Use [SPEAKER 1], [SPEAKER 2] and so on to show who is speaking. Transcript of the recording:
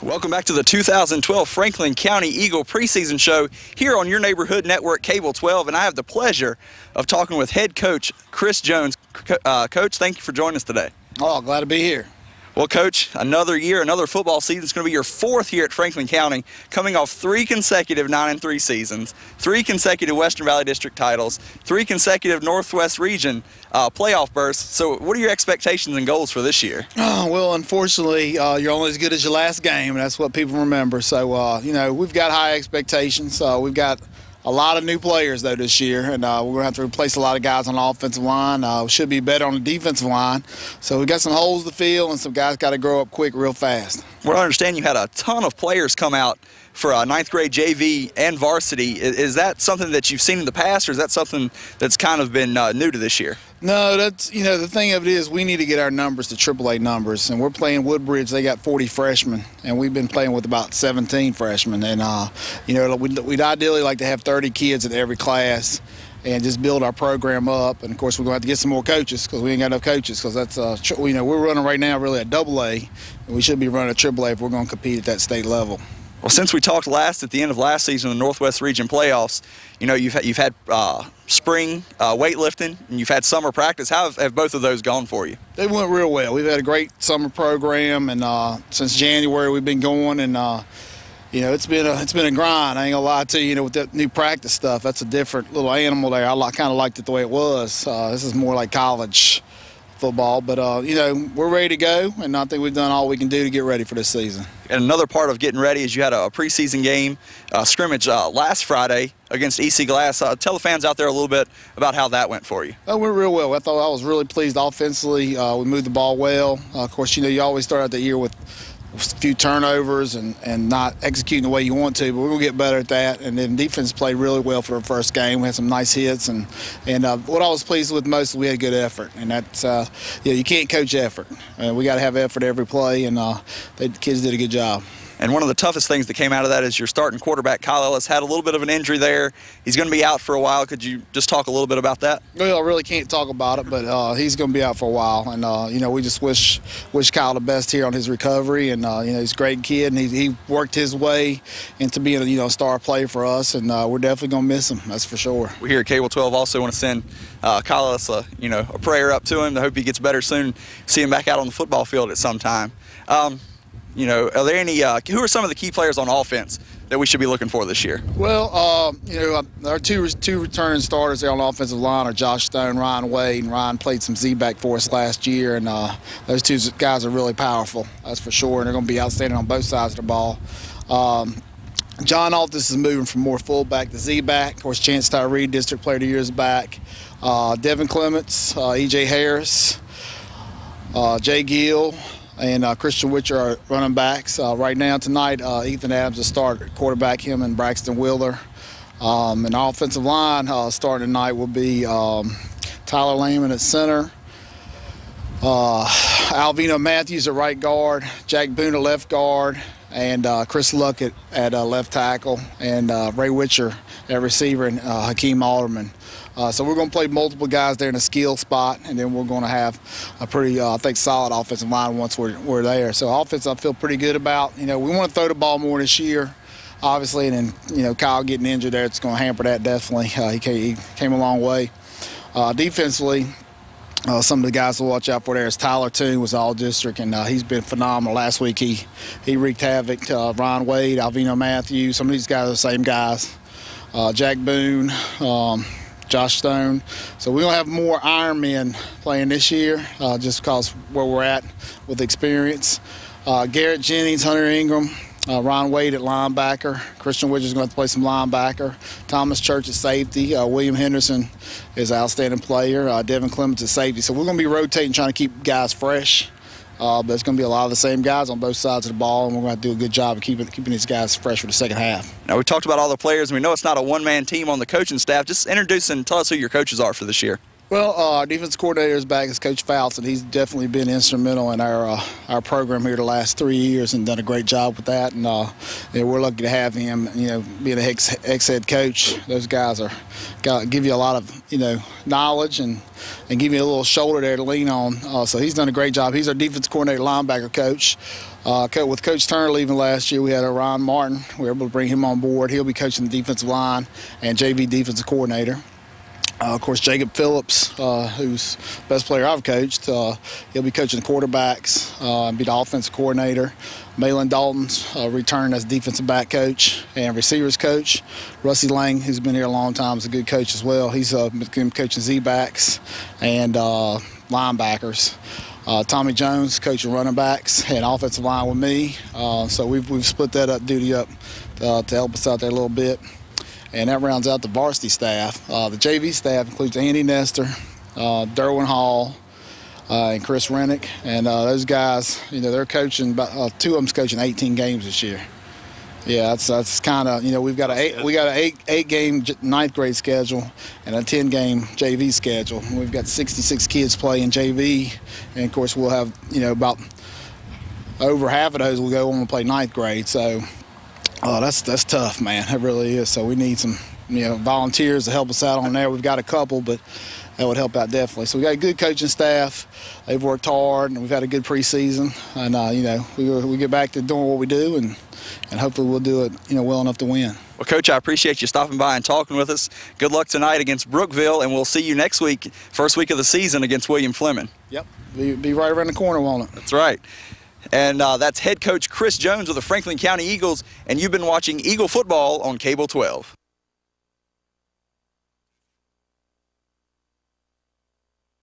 [SPEAKER 1] Welcome back to the 2012 Franklin County Eagle preseason show here on your neighborhood network, Cable 12, and I have the pleasure of talking with head coach Chris Jones. Coach, thank you for joining us today.
[SPEAKER 2] Oh, glad to be here.
[SPEAKER 1] Well, Coach, another year, another football season. It's going to be your fourth year at Franklin County, coming off 3 consecutive 9-3 seasons, 3 consecutive Western Valley District titles, 3 consecutive Northwest Region playoff berths. So what are your expectations and goals for this year?
[SPEAKER 2] Well, unfortunately, you're only as good as your last game, and that's what people remember. So, we've got high expectations. We've got a lot of new players, though, this year, and we're going to have to replace a lot of guys on the offensive line. We should be better on the defensive line. So we've got some holes to fill, and some guys got to grow up quick real fast.
[SPEAKER 1] Well, I understand you had a ton of players come out for 9th grade JV and varsity. Is that something that you've seen in the past, or is that something that's kind of been new to this year?
[SPEAKER 2] No, that's, the thing of it is we need to get our numbers to AAA numbers, and we're playing Woodbridge. They got 40 freshmen, and we've been playing with about 17 freshmen. And, we'd ideally like to have 30 kids in every class and just build our program up. And, of course, we're going to have to get some more coaches because we ain't got enough coaches because that's, we're running right now really at AA, and we should be running at AAA if we're going to compete at that state level.
[SPEAKER 1] Well, since we talked last at the end of last season in the Northwest Region playoffs, you've had spring weightlifting and you've had summer practice. How have both of those gone for you?
[SPEAKER 2] They went real well. We've had a great summer program, and since January we've been going, and it's been a grind. I ain't gonna lie to you. With that new practice stuff, that's a different little animal there. I kind of liked it the way it was. This is more like college football, but we're ready to go, and I think we've done all we can do to get ready for this season.
[SPEAKER 1] And another part of getting ready is you had a preseason game scrimmage last Friday against EC Glass. Tell the fans out there a little bit about how that went for you.
[SPEAKER 2] It went real well. I thought I was really pleased offensively. We moved the ball well. Of course, you always start out the year with a few turnovers and not executing the way you want to, but we're going to get better at that. And then defense played really well for the first game. We had some nice hits, and what I was pleased with most is we had good effort. And that's, you can't coach effort. We got to have effort every play, and the kids did a good job.
[SPEAKER 1] And one of the toughest things that came out of that is your starting quarterback, Kyle Ellis, had a little bit of an injury there. He's going to be out for a while. Could you just talk a little bit about that?
[SPEAKER 2] Well, I really can't talk about it, but he's going to be out for a while. And, we just wish Kyle the best here on his recovery. And, he's a great kid, and he worked his way into being a star player for us. And we're definitely going to miss him, that's for sure.
[SPEAKER 1] We here at Cable 12 also want to send Kyle Ellis a prayer up to him. I hope he gets better soon. See him back out on the football field at some time. Are there any who are some of the key players on offense that we should be looking for this year?
[SPEAKER 2] Well, our two returning starters there on the offensive line are Josh Stone, Ryan Wade, and Ryan played some Z-back for us last year, and those two guys are really powerful, that's for sure, and they're going to be outstanding on both sides of the ball. John Altus is moving from more fullback to Z-back. Of course, Chance Tyree, District Player of the Year, is back. Devin Clements, E.J. Harris, Jay Gill, and Christian Witcher are running backs. Right now, tonight, Ethan Adams will start at quarterback, him and Braxton Wheeler. And our offensive line starting tonight will be Tyler Lehman at center, Alvino Matthews at right guard, Jack Boone at left guard, and Chris Luck at left tackle, and Ray Witcher at receiver, and Hakeem Alderman. So we're going to play multiple guys there in a skill spot, and then we're going to have a pretty, I think, solid offensive line once we're there. So offense I feel pretty good about. We want to throw the ball more this year, obviously, and then, Kyle getting injured there, it's going to hamper that definitely. He came a long way. Defensively, some of the guys to watch out for there is Tyler Toon, was all-district, and he's been phenomenal. Last week he wreaked havoc. Ron Wade, Alvino Matthews, some of these guys are the same guys. Jack Boone, Josh Stone. So we're going to have more Ironmen playing this year just because where we're at with experience. Garrett Jennings, Hunter Ingram, Ron Wade at linebacker. Christian Widger's is going to have to play some linebacker. Thomas Church at safety. William Henderson is an outstanding player. Devin Clements at safety. So we're going to be rotating, trying to keep guys fresh. But it's going to be a lot of the same guys on both sides of the ball, and we're going to do a good job of keeping these guys fresh for the second half.
[SPEAKER 1] Now, we talked about all the players, and we know it's not a one-man team on the coaching staff. Just introduce and tell us who your coaches are for this year.
[SPEAKER 2] Well, our defensive coordinator is back as Coach Fouts, and he's definitely been instrumental in our program here the last 3 years and done a great job with that. And we're lucky to have him. Being an ex-head coach, those guys give you a lot of knowledge and give you a little shoulder there to lean on. So he's done a great job. He's our defensive coordinator, linebacker coach. With Coach Turner leaving last year, we had Ryan Martin. We were able to bring him on board. He'll be coaching the defensive line and JV defensive coordinator. Of course, Jacob Phillips, who's the best player I've coached, he'll be coaching the quarterbacks and be the offensive coordinator. Malin Dalton's returned as defensive back coach and receivers coach. Russie Lang, who's been here a long time, is a good coach as well. He's been coaching Z-backs and linebackers. Tommy Jones coaching running backs and offensive line with me. So we've split that duty up to help us out there a little bit. And that rounds out the varsity staff. The JV staff includes Andy Nestor, Derwin Hall, and Chris Rennick. And those guys, they're coaching, two of them's coaching 18 games this year. Yeah, that's kind of, we've got an eight-game ninth grade schedule and a 10-game JV schedule. We've got 66 kids playing JV, and of course we'll have, about over half of those will go on to play ninth grade. So that's tough, man. It really is. So we need some, volunteers to help us out on there. We've got a couple, but that would help out definitely. So we got a good coaching staff. They've worked hard, and we've had a good preseason. And we get back to doing what we do, and hopefully we'll do it, well enough to win.
[SPEAKER 1] Well, Coach, I appreciate you stopping by and talking with us. Good luck tonight against Brookville, and we'll see you next week, first week of the season, against William Fleming.
[SPEAKER 2] Yep, be right around the corner, won't it?
[SPEAKER 1] That's right. And that's head coach Chris Jones of the Franklin County Eagles, and you've been watching Eagle football on Cable 12.